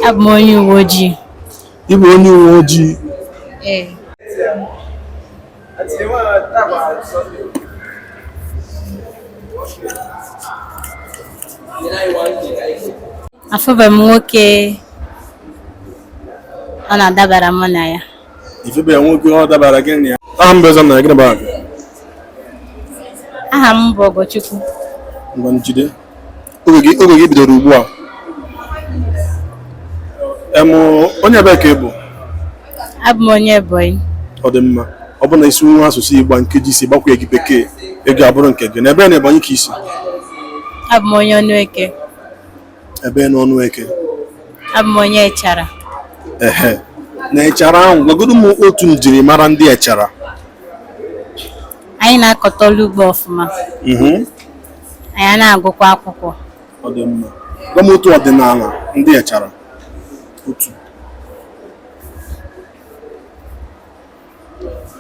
Abụ m onye uwe ojii. Ị bụ onye uwe ojii? Ee. Afụbeghị m nwoke ọ na-adabara mụ na ya. Ifebeghị nwoke ọ dabara gị na ya? Aha m bụ Eze na gịnị bụ aha? Aha m bụ Ogochukwu. Ngwa njide. Oge gị bidoro ugbu a. Onye ebe ka ị bụ? Abụ m onye Ebonyi. Ọ dị mma. Ọ bụ na isi nwa asụsụ Igbo nkeji isi gbakwa gị bekee ego abụrụ nke gị. N'ebe na Ebonyi ka isi? Abụ m onye Ọnụeke. Ebe na Ọnụeke? Abụ m onye Echara. Ehe. Na Echara ahụ gwagodu m otu njirimara ndị Echara. Anyị na-akọta ọrụ ugbo ọfụma. Anyị na-agụkwa akwụkwọ. Ọ dị mma. Gwa m otu ọdịnala ndị Echara. Otu.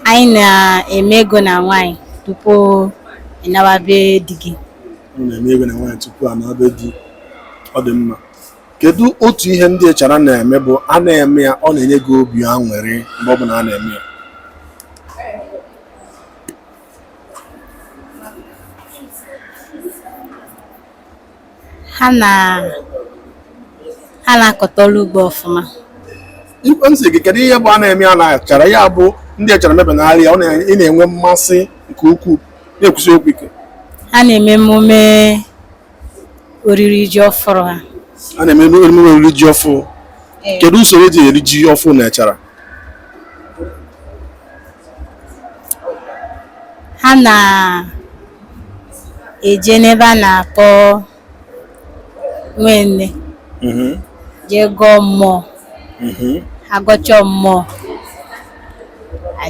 Anyị na-eme ego na nwaanyị tupu ịnawa be di gị. Na-eme ego na nwaanyị tupu a na-abịa di. Ọ dị mma. Kedu otu ihe ndị Echara na-eme bụ a na-eme ya ọ na-enye gị obi aṅụrị mgbe ọ bụla a na-eme ya? Ha na-akọta ọrụ ugbo ọfụma. Nsị gị kedu ihe bụ a na-eme ya na Echara ya bụ ndị Echara mebenarị ya ị na-enwe mmasị nke ukwuu na-ekwusi okwu ike? Ha na-eme emume oriri ji ọfụrụ ha. A na-eme emume oriri ji ọfụ. Kedu usoro eji eri ji ọfụ na Echara? Ha na-eje n'ebe a na-akpọ Nwenne jee gọọ mmụọ. Ha gọchọọ mmụọ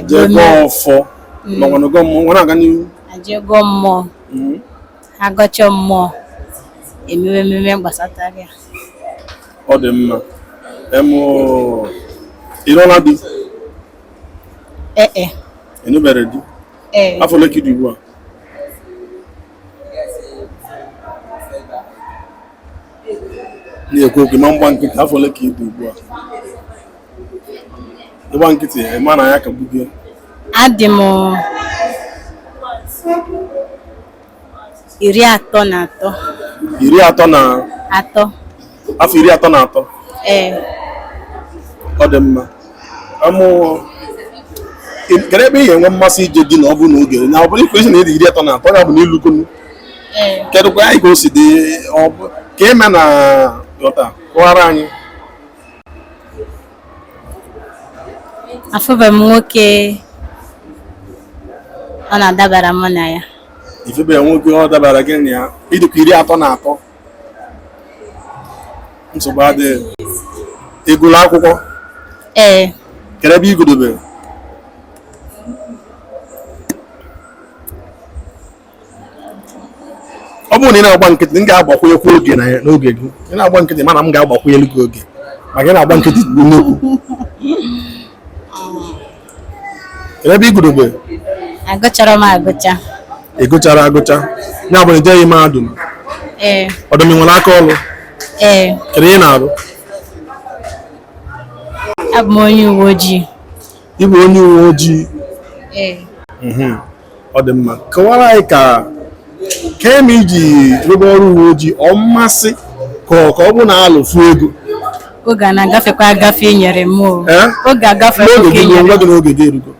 jee gọọ ọfọ ma nwanne gọọ mmụọ nwana aga n'ihu. Jee gọọ mmụọ. Ha gọchọọ mmụọ ememe gbasatara ya. Ọ dị mma. Ịlụọla di? Ịnụbere di? Afọ ole ka ị dị ugbu a? Na-ekwu okwu ma mgba nkịtị afọ ole ka ị dị ugbu a? Ịgba nkịtị ịma na ya ka gbugie? Adị m 33. 33? Afọ 33? Ọ dị mma. Kedu ebe ị ga-enwe mmasị ije di na ọ bụ n'oge na ọ bụrụ ikwe isi na ịdị 33 ya bụ na ịlụgonu? Kedu kwa anyị ka o si dị ka eme na yọta kọwara anyị? Afụbeghị m nwoke ọ na-adabara mụ na ya. Ifebeghị nwoke ọ dabara gị na ya? Ịdịkwa 33? Nsogbu adịghị. Ị gụrụ akwụkwọ? Kedu ebe ị gụdobere? Ọ bụrụ na ị na-agba nkịtị m ga-agbakwunyekwu oge n'oge gị. Ị na-agba nkịtị mana m ga-agbakwunyelu gị oge maka ị na-agba nkịtị nnukwu. Kedu ebe ị gụdobere? Agụchara m agụcha. Ị gụchara agụcha? Ya bụ na ejeghị mahadum? Ọdụm ị nwere aka ọrụ? Kedu ihe ị na-arụ? Abụ m onye uwe ojii. Ị bụ onye uwe ojii? Ọ dị mma. Kọwara anyị ka eme iji rụba ọrụ uwe ojii ọ mmasị ka ọ bụ na alụfu ego? Oge a na-agafekwa agafe nyere m. Oge agafe oge nyere m. N'oge gị erugo.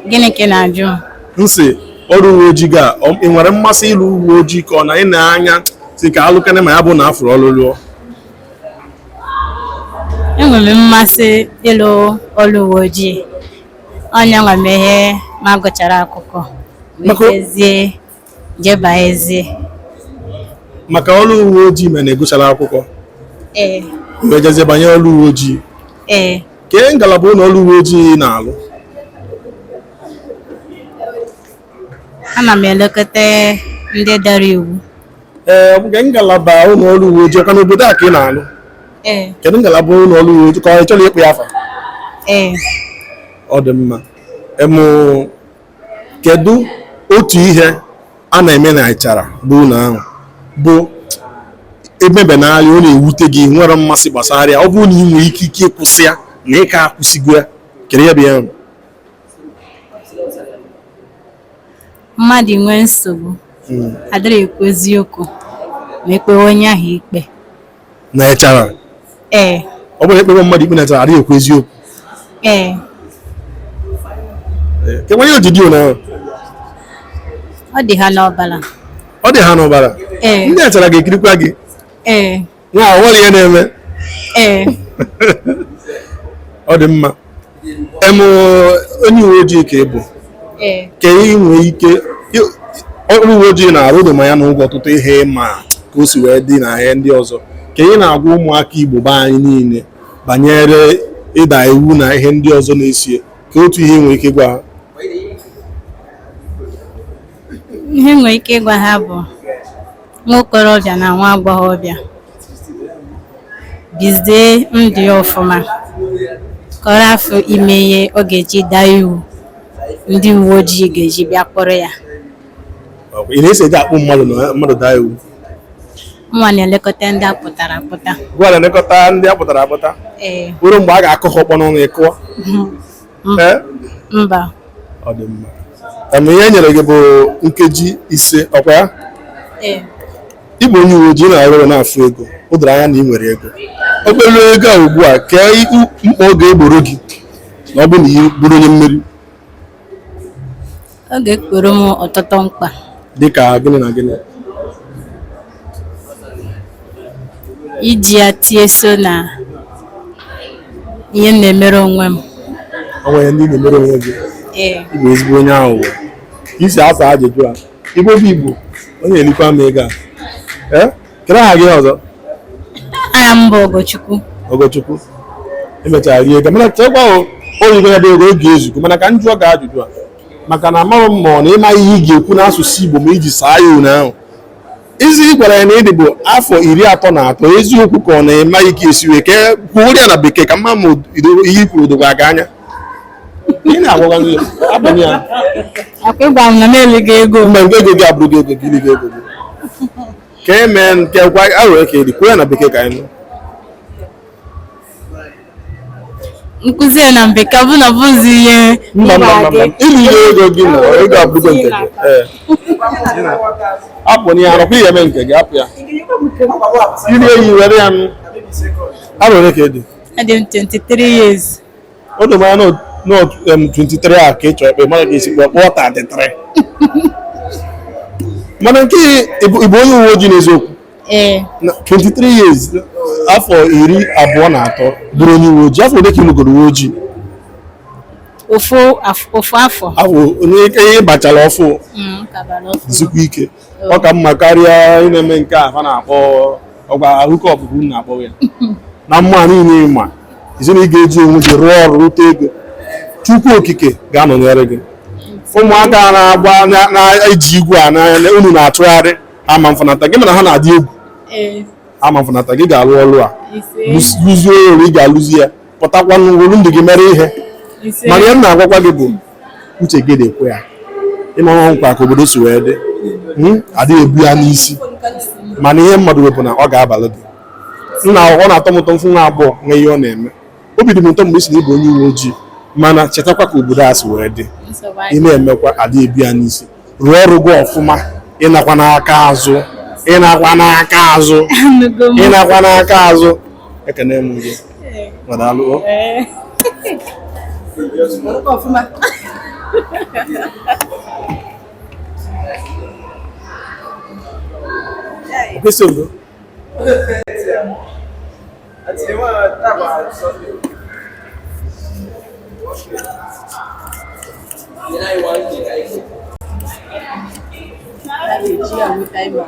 Gịnị ka ị na-ajụ? Nsị ọrụ uwe ojii ga ị nwere mmasị ịlụ uwe ojii ka ọ na ị na-anya si ka alụkene ma ya bụ na afụrụ ọrụ lụọ? Enwere m mmasị ịlụ ọrụ uwe ojii. Onye nwa m ihe ma gụchara akwụkwọ metezie jeba ezie. Maka ọrụ uwe ojii ma na-egụchara akwụkwọ? Mgbe jezie banye ọrụ uwe ojii? Kee ngalaba ụlọ ọrụ uwe ojii na-alụ? Ana m elekọta ndị dara iwu. Ọ bụ ngalaba ụlọ ọrụ uwe ojii ọka n'obodo a ka ị na-alụ? Kedu ngalaba ụlọ ọrụ uwe ojii ka ọ chọrọ ịkpụ ya afa? Ọ dị mma. Kedu otu ihe a na-eme na Echara bụ ụlọ ahụ bụ emebe n'ala ọ na-ewute gị nwere mmasị gbasara ya ọ bụrụ na ị nwere ike ịkwụsị ya na ị ka akwụsịgo ya kere ya bụ ya mmadụ nwee nsogbu adịrị ekwu eziokwu ma ekpewe onye ahụ ikpe na-echara ọ bụrụ ekpewe mmadụ ikpe na-echara adịghị ekwu eziokwu ke nwanye ojidi ụna ọ dị ha n'ọbara ndị achara ga-ekirikwa gị nwa ọwụrụ ihe na-eme ọ dị mma onye uwe ojii ka ị bụ ka ị nwee ike ọrụ uwe ojii na-arụ ụdọ ma ya na ụgwọ ọtụtụ ihe ma ka o si wee dị na ihe ndị ọzọ ka ị na-agwa ụmụaka Igbo be anyị niile banyere ịda iwu na ihe ndị ọzọ na-esie ka otu ihe nwere ike gwa ha ihe nwere ike ịgwa ha bụ nwa okorobịa na nwa agbọghọbịa bizie ndụ ya ọfụma kọrọ afọ ime ihe ọ ga-eji daa iwu ndị uwe ojii ga-eji bịa kpọrọ ya ị na-ese eji akpụ mmadụ daa iwu nwa na-elekọta ndị apụtara apụta gwa na-elekọta ndị apụtara apụta bụrụ mgbe a ga-akọ ha ọkpọ n'ọnụ ịkụọ mba ọ dị mma ihe e nyere gị bụ nkeji 5 ọkwa ya Igbo onye uwe ojii na-arụ ọrụ na-afụ ego o doro anya na ị nwere ego obere ego a ugbu a ka mkpa ọ ga-egboro gị na ọ bụ na ị bụrụ onye mmeri ọ ga-ekporo m ọtụtụ mkpa dịka gịnị na gịnị iji ya tie so na ihe na-emere onwe m onwe ya ndị na-emere onwe gị Igbo ezigbo onye aghụghọ isi asa ajụjụ a Igbo bụ Igbo onye elikwa m ego a kere aha gị ọzọ aha m bụ Ogochukwu emechara rie ego mana chekwa oyibo ya bụ ego oge ezugo mana ka m jụọ ga ajụjụ a maka na amaghị m ma ọ na ịma ihe ị ga-ekwu n'asụsụ Igbo ma iji saa ya ụnyaahụ izi ị gwara ya na ịdị bụ afọ 33 eziokwu ka ọ na-eme ike esiwe ke kwuo ya na bekee ka mma ma ihe i kwuru dogwa aga anya ị na-agwagwa gị abụghị ya ịgwa m na m eligo ego mgbe nke ego gị abụrụ gị ego gị iligo ego gị ka eme nke gwa arụrụ ka ịdị kwuo ya na bekee ka anyị nụ nkụzi ya na bekee bụ na bụzi ihe iligo ego gị na ego abụrụgo nke gị apụ n'ihe arụkwa ihe eme nke gị apụ ya iri eyi were ya nụ arụrụ ka ịdị adị m 23 years o doro anya na 23 a ka ị chọrọ ekpe mara ka esi kpọọ 33 mana nke ịbụ onye uwe ojii n'eziokwu 23 years afọ 23 bụrụ onye uwe ojii afọ ole ka ị lụgoro uwe ojii ofu afọ onye ihe bachara ọfụ zikwa ike ọ ka mma karịa ị na-eme nke a na-akpọ ọgwa ahụke ọbụbụ na-akpọ ya na mma niile ịma isi na ị ga-eji onwe gị rụọ ọrụ rute ego Chukwu okike ga-anọnyere gị ụmụaka na-agba na-eji igwe a n'anya unu na-atụgharị ama mfanata gị mana ha na-adị egwu ama mfanata gị ga-alụ ọrụ a lụzie ọrụ ị ga-alụzi ya pụtakwa n'ụlọ ndị gị mere ihe mana ihe m na-agwakwa gị bụ uche gị dị-ekwe ya ịmara nkwa ka obodo si wee dị adịghị ebu ya n'isi mana ihe mmadụ wepụ na ọ ga-abalị gị nna ọ na-atọ m ụtọ mfụ nwa abụọ nwe ihe ọ na-eme obi dị m ụtọ mgbe ị si na ịbụ onye uwe ojii mana chetakwa ka obodo a si wee dị ị na-emekwa adịghị ebu ya n'isi rụọ ọrụ gị ọfụma ịnakwa n'aka azụ ekene m gị madalụ questo Ela